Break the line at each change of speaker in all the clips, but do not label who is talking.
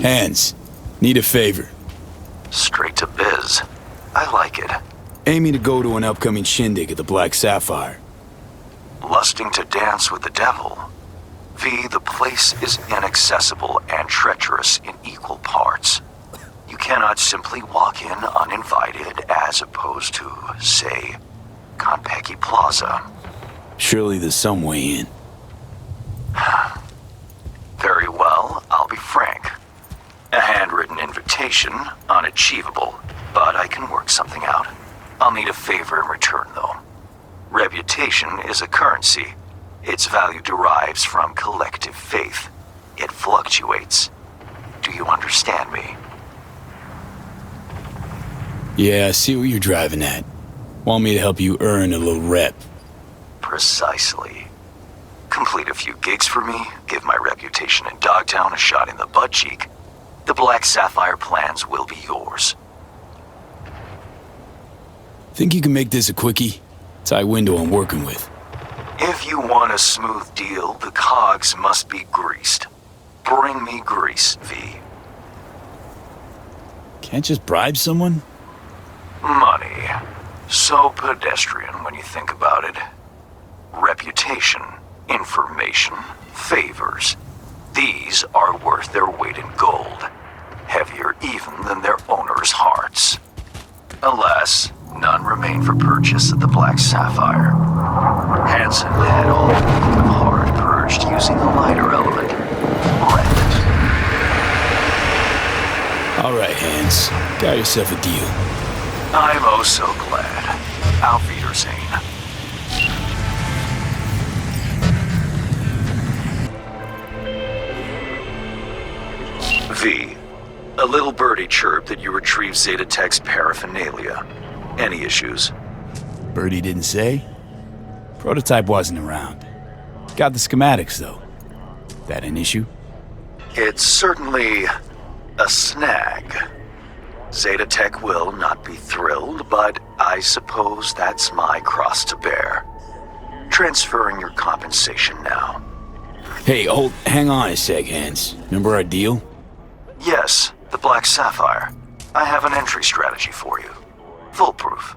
Hands, need a favor.
Straight to biz. I like it.
Aiming to go to an upcoming shindig at the Black Sapphire.
Lusting to dance with the devil. V, the place is inaccessible and treacherous in equal parts. You cannot simply walk in uninvited as opposed to, say, Konpeki Plaza.
Surely there's some way in.
Very well, I'll be frank. A handwritten invitation, unachievable, but I can work something out. I'll need a favor in return, though. Reputation is a currency. Its value derives from collective faith. It fluctuates. Do you understand me?
Yeah, I see what you're driving at. Want me to help you earn a little rep.
Precisely. Complete a few gigs for me, give my reputation in Dogtown a shot in the butt cheek. The Black Sapphire plans will be yours.
Think you can make this a quickie? Tight window I'm working with.
If you want a smooth deal, the cogs must be greased. Bring me grease, V.
Can't just bribe someone?
Money. So pedestrian when you think about it. Reputation, information, favors. These are worth their weight in gold. Heavier even than their owners' hearts. Alas, none remain for purchase at the Black Sapphire. Hansen had all become hard purged using the lighter element. Rent.
All right, Hans. Got yourself a deal.
I'm oh so glad. Auf Wiedersehen. V. A little birdie chirped that you retrieved Zeta Tech's paraphernalia. Any issues?
Birdie didn't say. Prototype wasn't around. Got the schematics, though. That an issue?
It's certainly a snag. Zeta Tech will not be thrilled, but I suppose that's my cross to bear. Transferring your compensation now.
Hey, hang on a sec, Hans. Remember our deal?
Yes, the Black Sapphire. I have an entry strategy for you. Foolproof.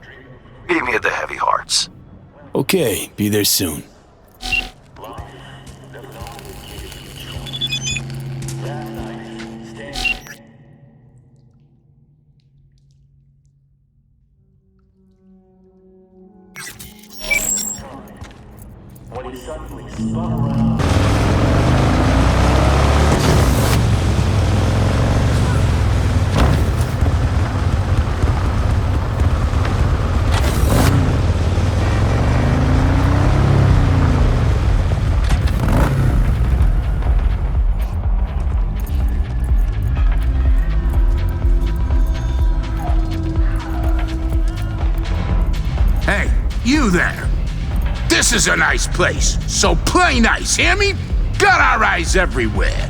Beat me at the Heavy Hearts.
Okay, be there soon.
When he suddenly spun around.
Hey, you there! This is a nice place, so play nice, hear me? Got our eyes everywhere.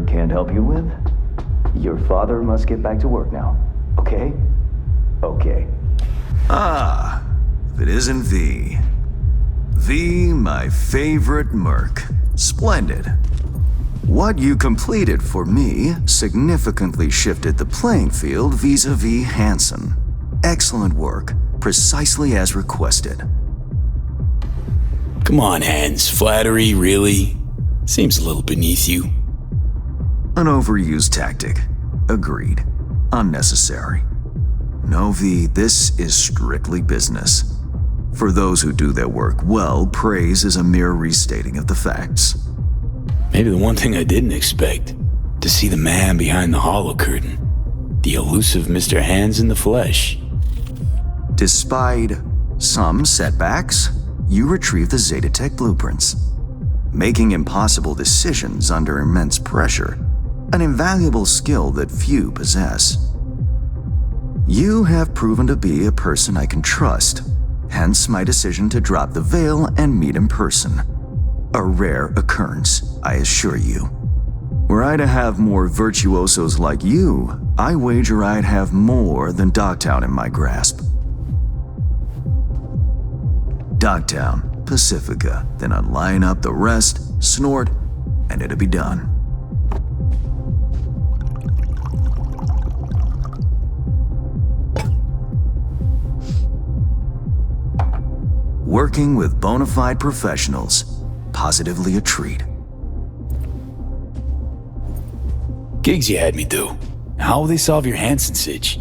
Can't help you with? Your father must get back to work now, okay? Okay.
Ah, if it isn't V. V, my favorite merc. Splendid.
What you completed for me significantly shifted the playing field vis-a-vis Hansen. Excellent work, precisely as requested.
Come on, Hans. Flattery, really? Seems a little beneath you.
An overused tactic. Agreed. Unnecessary. No, V, this is strictly business. For those who do their work well, praise is a mere restating of the facts.
Maybe the one thing I didn't expect, to see the man behind the hollow curtain. The elusive Mr. Hands in the flesh.
Despite some setbacks, you retrieved the Zetatech blueprints. Making impossible decisions under immense pressure, an invaluable skill that few possess. You have proven to be a person I can trust, hence my decision to drop the veil and meet in person. A rare occurrence, I assure you. Were I to have more virtuosos like you, I wager I'd have more than Dogtown in my grasp. Dogtown, Pacifica, then I'd line up the rest, snort, and it'd be done. Working with bona fide professionals, positively a treat.
Gigs you had me do. How will they solve your Hansen sitch?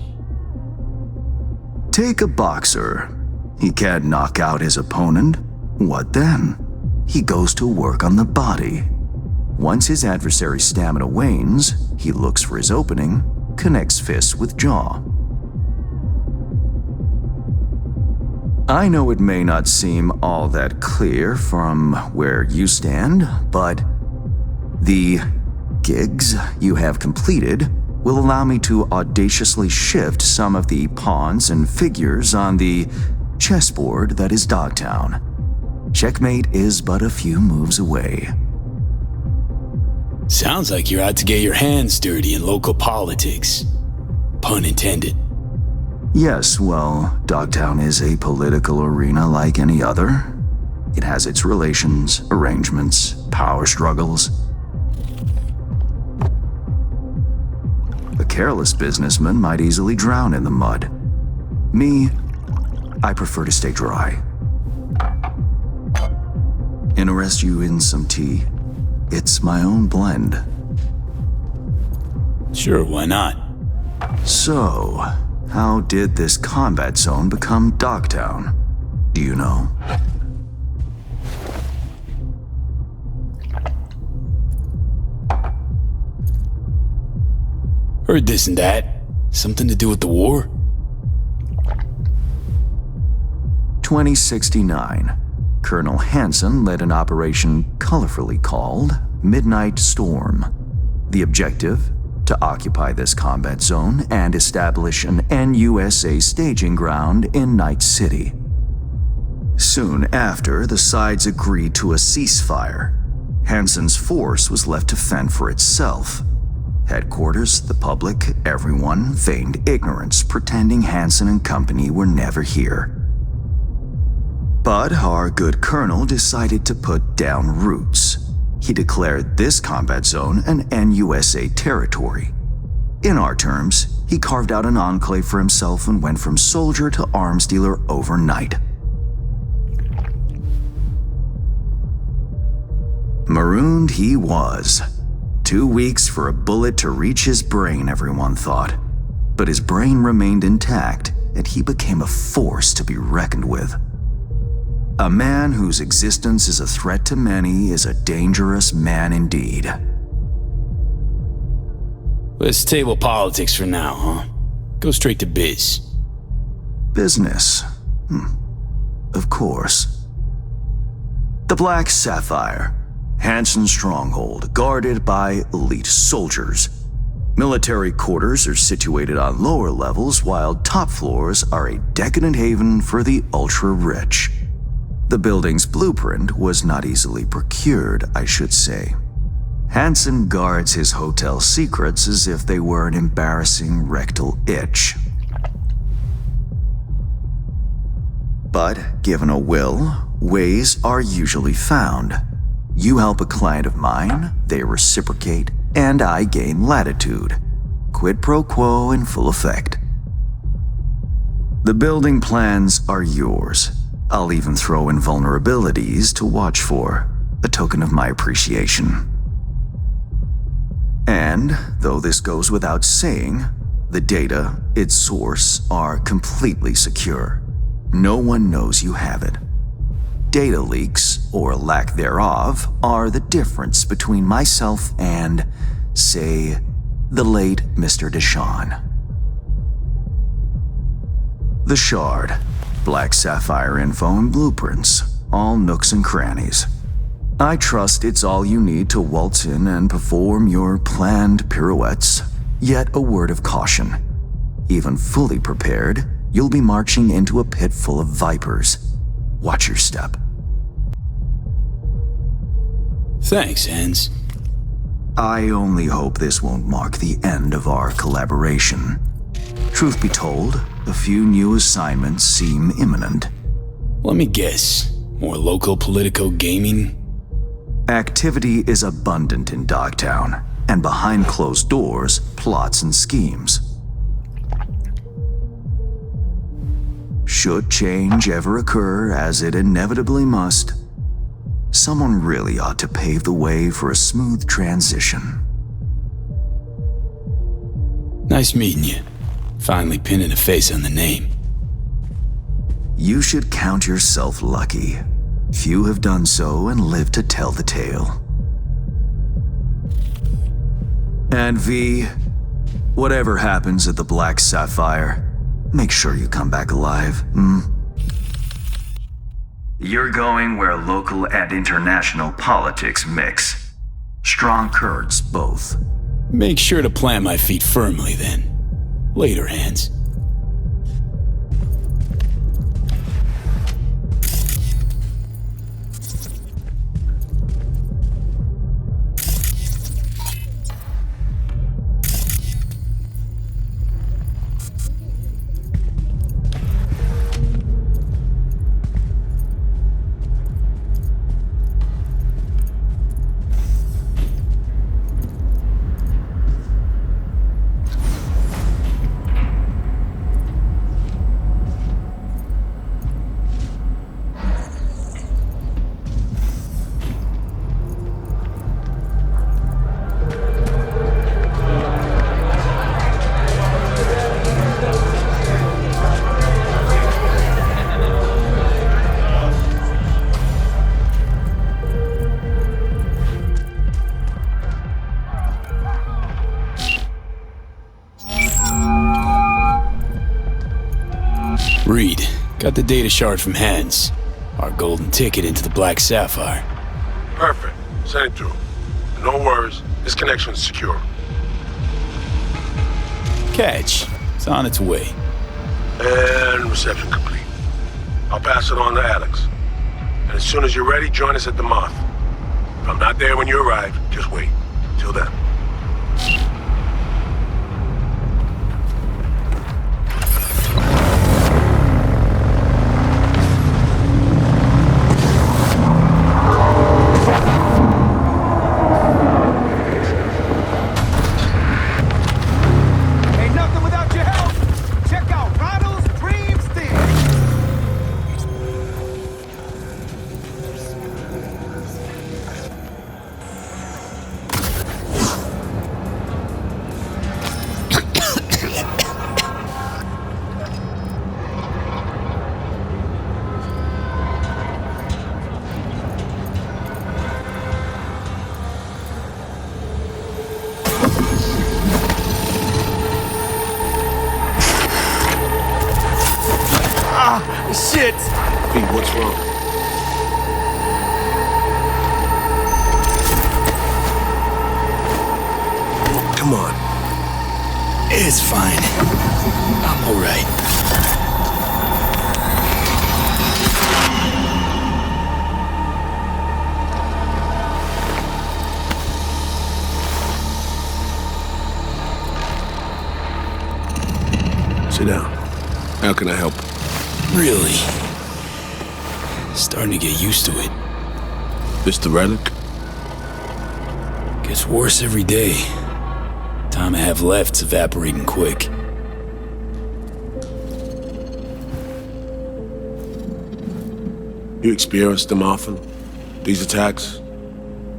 Take a boxer. He can't knock out his opponent. What then? He goes to work on the body. Once his adversary's stamina wanes, he looks for his opening, connects fists with jaw. I know it may not seem all that clear from where you stand, but the gigs you have completed will allow me to audaciously shift some of the pawns and figures on the chessboard that is Dogtown. Checkmate is but a few moves away.
Sounds like you're out to get your hands dirty in local politics. Pun intended.
Yes, well, Dogtown is a political arena like any other. It has its relations, arrangements, power struggles. A careless businessman might easily drown in the mud. Me, I prefer to stay dry. Interest you in some tea? It's my own blend.
Sure, why not?
So, how did this combat zone become Dogtown? Do you know?
Heard this and that. Something to do with the war?
2069. Colonel Hansen led an operation colorfully called Midnight Storm. The objective? To occupy this combat zone and establish an NUSA staging ground in Night City. Soon after, the sides agreed to a ceasefire. Hansen's force was left to fend for itself. Headquarters, the public, everyone feigned ignorance, pretending Hansen and company were never here. But our good colonel decided to put down roots. He declared this combat zone an NUSA territory. In our terms, he carved out an enclave for himself and went from soldier to arms dealer overnight. Marooned he was. 2 weeks for a bullet to reach his brain, everyone thought. But his brain remained intact, and he became a force to be reckoned with. A man whose existence is a threat to many is a dangerous man indeed.
Let's table politics for now, huh? Go straight to biz.
Business. Of course. The Black Sapphire. Hansen's stronghold, guarded by elite soldiers. Military quarters are situated on lower levels, while top floors are a decadent haven for the ultra-rich. The building's blueprint was not easily procured, I should say. Hansen guards his hotel secrets as if they were an embarrassing rectal itch. But given a will, ways are usually found. You help a client of mine, they reciprocate, and I gain latitude. Quid pro quo in full effect. The building plans are yours. I'll even throw in vulnerabilities to watch for, a token of my appreciation. And, though this goes without saying, the data, its source, are completely secure. No one knows you have it. Data leaks, or lack thereof, are the difference between myself and, say, the late Mr. Deshawn. The Shard, Black Sapphire info and blueprints, all nooks and crannies. I trust it's all you need to waltz in and perform your planned pirouettes, yet a word of caution. Even fully prepared, you'll be marching into a pit full of vipers. Watch your step.
Thanks, Hans.
I only hope this won't mark the end of our collaboration. Truth be told, a few new assignments seem imminent.
Let me guess. More local politico gaming?
Activity is abundant in Dogtown, and behind closed doors, plots and schemes. Should change ever occur, as it inevitably must, someone really ought to pave the way for a smooth transition.
Nice meeting you. Finally pinning a face on the name.
You should count yourself lucky. Few have done so and lived to tell the tale. And V, whatever happens at the Black Sapphire, make sure you come back alive, You're going where local and international politics mix. Strong currents, both.
Make sure to plant my feet firmly then. Later, Hans. Reed, got the data shard from Hans. Our golden ticket into the Black Sapphire.
Perfect. Send it through. No worries. This connection's secure.
Catch. It's on its way.
And reception complete. I'll pass it on to Alex. And as soon as you're ready, join us at the Moth. If I'm not there when you arrive, just wait. Till then.
Shit!
Pete, what's wrong? Come on.
It's fine. I'm alright.
Sit down. How can I help?
Really? Starting to get used to it.
This the relic?
Gets worse every day. Time I have left's evaporating quick.
You experience them often? These attacks?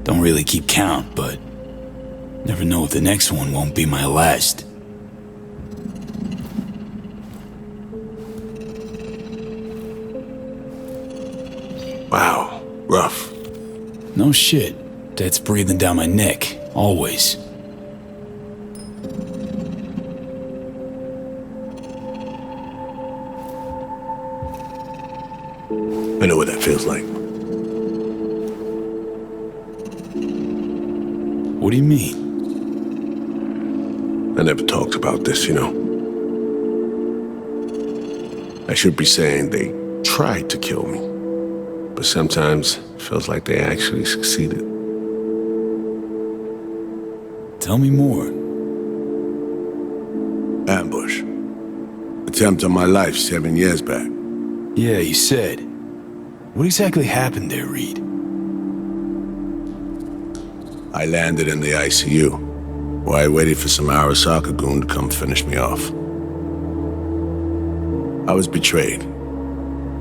Don't really keep count, but never know if the next one won't be my last.
Wow, rough.
No shit. That's breathing down my neck, always.
I know what that feels like.
What do you mean?
I never talked about this, you know. I should be saying they tried to kill me, but sometimes it feels like they actually succeeded.
Tell me more.
Ambush. Attempt on my life 7 years back.
Yeah, you said. What exactly happened there, Reed?
I landed in the ICU, where I waited for some Arasaka goon to come finish me off. I was betrayed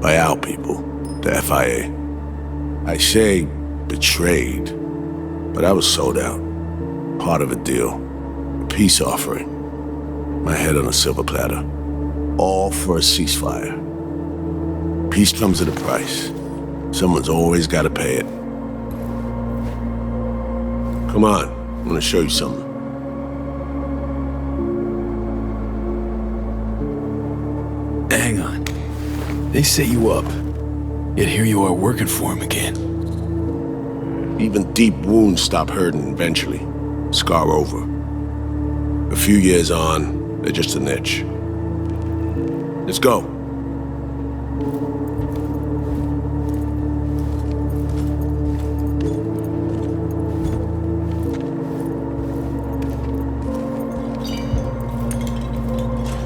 by our people, the FIA. I say betrayed, but I was sold out. Part of a deal, a peace offering. My head on a silver platter. All for a ceasefire. Peace comes at a price. Someone's always got to pay it. Come on, I'm gonna show you something.
Hang on. They set you up, yet here you are working for him again.
Even deep wounds stop hurting eventually. Scar over. A few years on, they're just an itch. Let's go.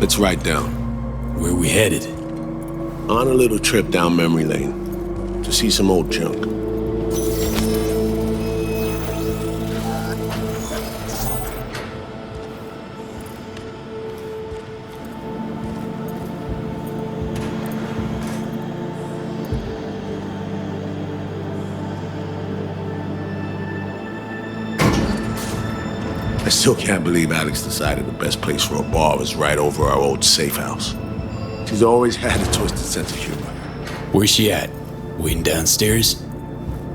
Let's ride down.
Where we headed?
On a little trip down memory lane to see some old junk. I still can't believe Alex decided the best place for a bar was right over our old safe house. She's always had a twisted sense of humor.
Where's she at? Waiting downstairs?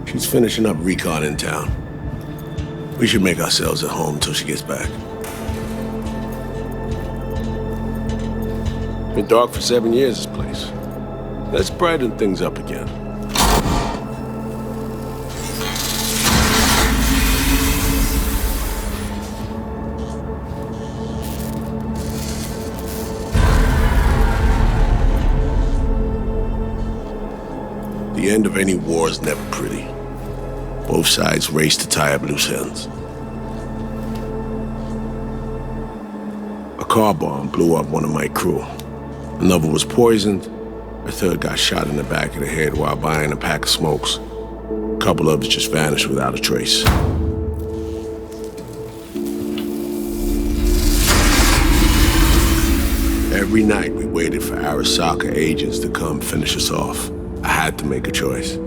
She's finishing up recon in town. We should make ourselves at home until she gets back. Been dark for 7 years, this place. Let's brighten things up again. The end of any war is never pretty. Both sides race to tie up loose ends. A car bomb blew up one of my crew. Another was poisoned. A third got shot in the back of the head while buying a pack of smokes. A couple others just vanished without a trace. Every night we waited for Arasaka agents to come finish us off. I had to make a choice.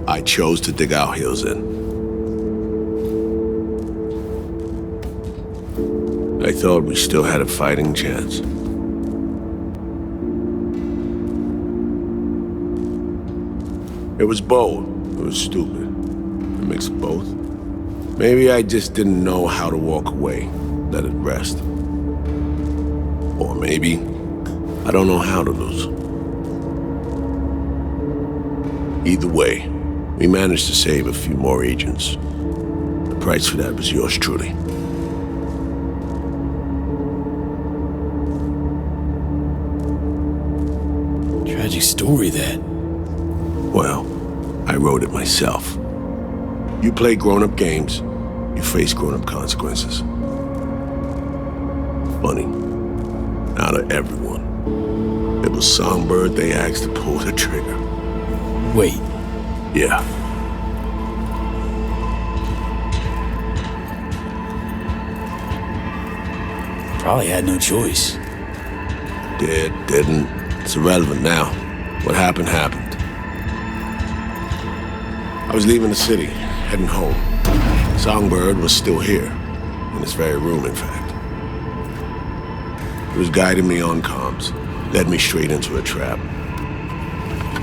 I chose to dig our heels in. I thought we still had a fighting chance. It was bold. It was stupid. A mix of both. Maybe I just didn't know how to walk away, let it rest. Or maybe I don't know how to lose. Either way, we managed to save a few more agents. The price for that was yours truly.
Tragic story, that.
Well, I wrote it myself. You play grown-up games, you face grown-up consequences. Funny, out of everyone, it was Songbird they asked to pull the trigger.
Wait,
Yeah.
Probably had no choice.
Didn't. It's irrelevant now. What happened, happened. I was leaving the city, heading home. Songbird was still here, in this very room, in fact. It was guiding me on comms, led me straight into a trap.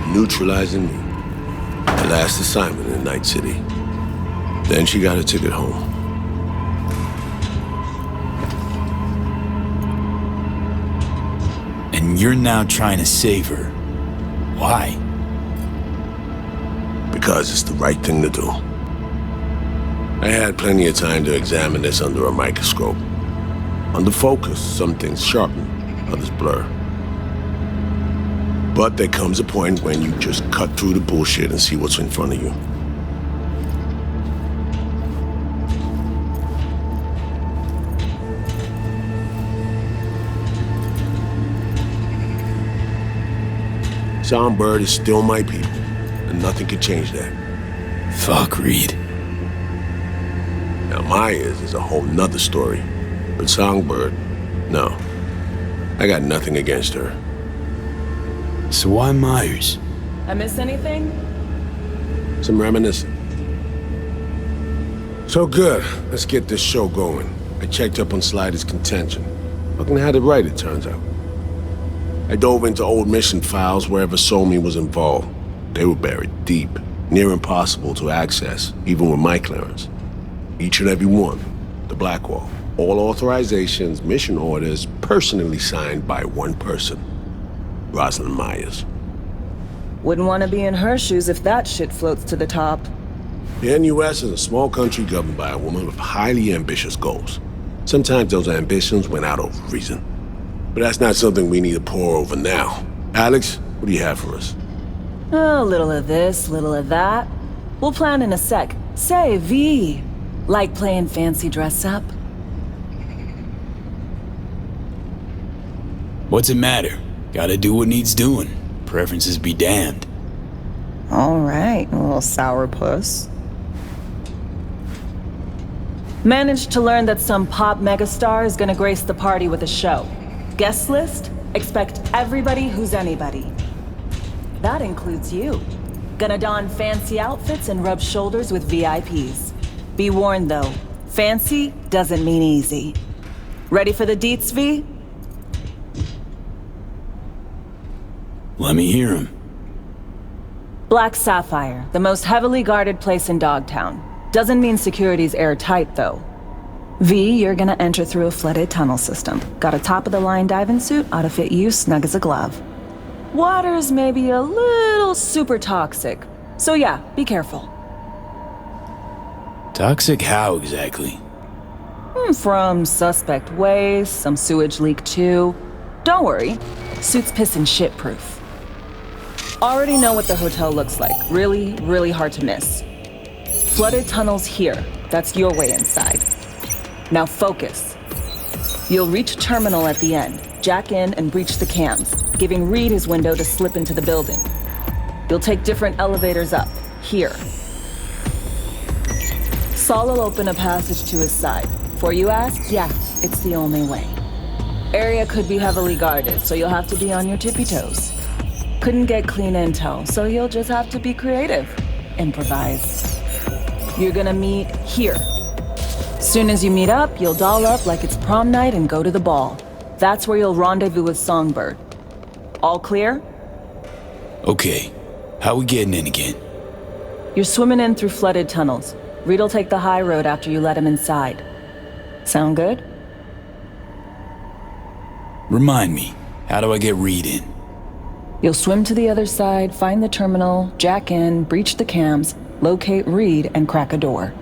Neutralizing me. My last assignment in Night City. Then she got a ticket home.
And you're now trying to save her. Why?
Because it's the right thing to do. I had plenty of time to examine this under a microscope. Under focus, some things sharpen, others blur. But there comes a point when you just cut through the bullshit and see what's in front of you. Songbird is still my people, and nothing can change that.
Fuck, Reed.
Now Myers is a whole nother story, but Songbird, no. I got nothing against her.
So why Myers?
I miss anything?
Some reminiscing. So good, let's get this show going. I checked up on Slider's contention. Fucking had it right, it turns out. I dove into old mission files wherever Somi was involved. They were buried deep, near impossible to access, even with my clearance. Each and every one, the Blackwall. All authorizations, mission orders, personally signed by one person. Rosalind Myers.
Wouldn't want to be in her shoes if that shit floats to the top.
The NUS is a small country governed by a woman with highly ambitious goals. Sometimes those ambitions went out of reason. But that's not something we need to pour over now. Alex, what do you have for us?
A little of this, little of that. We'll plan in a sec. Say, V, like playing fancy dress up?
What's it matter? Gotta do what needs doing. Preferences be damned.
All right, little sourpuss. Managed to learn that some pop megastar is gonna grace the party with a show. Guest list? Expect everybody who's anybody. That includes you. Gonna don fancy outfits and rub shoulders with VIPs. Be warned though, fancy doesn't mean easy. Ready for the deets, V?
Let me hear him.
Black Sapphire, the most heavily guarded place in Dogtown. Doesn't mean security's airtight though. V, you're gonna enter through a flooded tunnel system. Got a top-of-the-line diving suit, ought to fit you snug as a glove. Water's maybe a little super toxic, so yeah, be careful.
Toxic how exactly?
From suspect waste, some sewage leak too. Don't worry, suit's piss and shit proof. Already know what the hotel looks like. Really, really hard to miss. Flooded tunnels here. That's your way inside. Now focus. You'll reach a terminal at the end, jack in and breach the cams, giving Reed his window to slip into the building. You'll take different elevators up, here. Saul will open a passage to his side. Before you ask, yeah, it's the only way. Area could be heavily guarded, so you'll have to be on your tippy toes. Couldn't get clean intel, so you'll just have to be creative. Improvise. You're gonna meet here. Soon as you meet up, you'll doll up like it's prom night and go to the ball. That's where you'll rendezvous with Songbird. All clear?
Okay. How we getting in again?
You're swimming in through flooded tunnels. Reed'll take the high road after you let him inside. Sound good?
Remind me, how do I get Reed in?
You'll swim to the other side, find the terminal, jack in, breach the cams, locate Reed, and crack a door.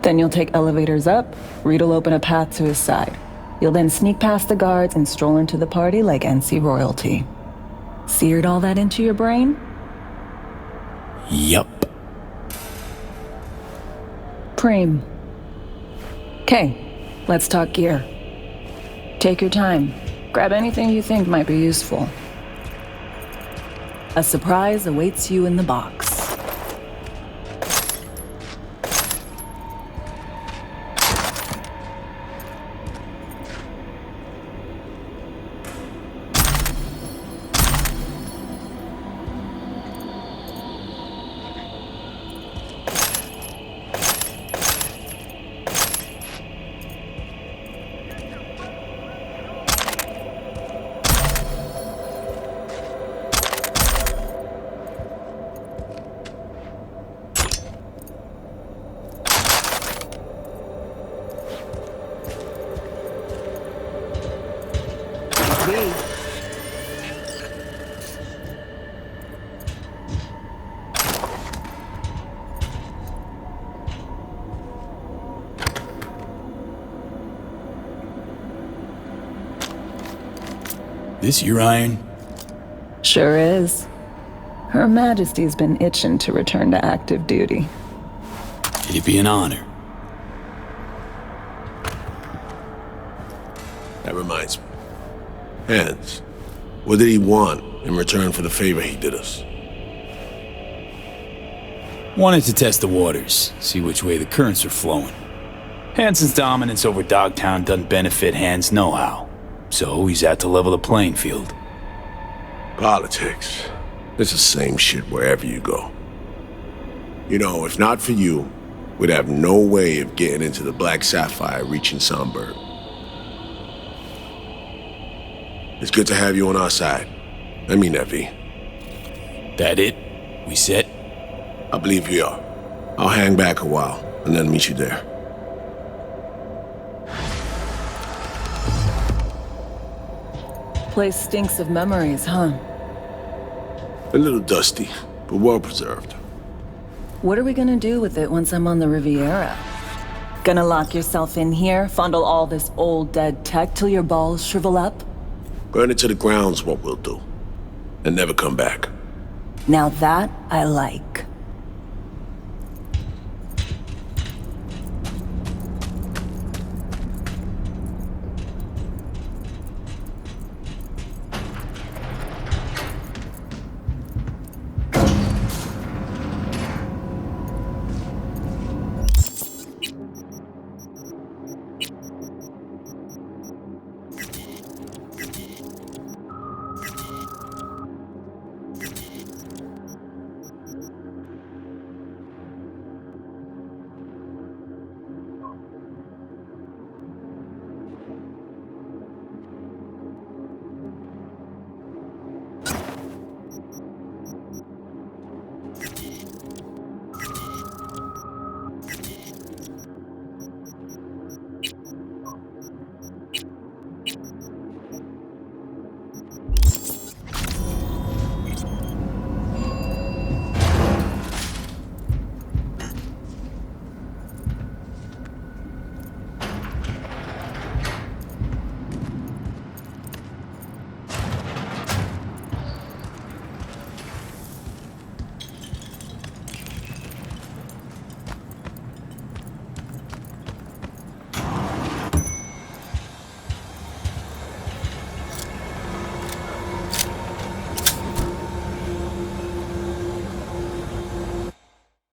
Then you'll take elevators up, Reed'll open a path to his side. You'll then sneak past the guards and stroll into the party like NC royalty. Seared all that into your brain?
Yup.
Preem. Okay, let's talk gear. Take your time. Grab anything you think might be useful. A surprise awaits you in the box.
This your iron?
Sure is. Her Majesty's been itching to return to active duty.
It'd be an honor.
That reminds me. Hans, what did he want in return for the favor he did us?
Wanted to test the waters, see which way the currents are flowing. Hansen's dominance over Dogtown doesn't benefit Hans nohow, so he's out to level the playing field.
Politics. It's the same shit wherever you go. You know, if not for you, we'd have no way of getting into the Black Sapphire reaching Songbird. It's good to have you on our side. I mean that, V.
That it? We set?
I believe we are. I'll hang back a while and then meet you there.
Place stinks of memories, huh?
A little dusty, but well preserved.
What are we gonna do with it once I'm on the Riviera? Gonna lock yourself in here, fondle all this old dead tech till your balls shrivel up?
Burn it to the ground's what we'll do. And never come back.
Now that I like.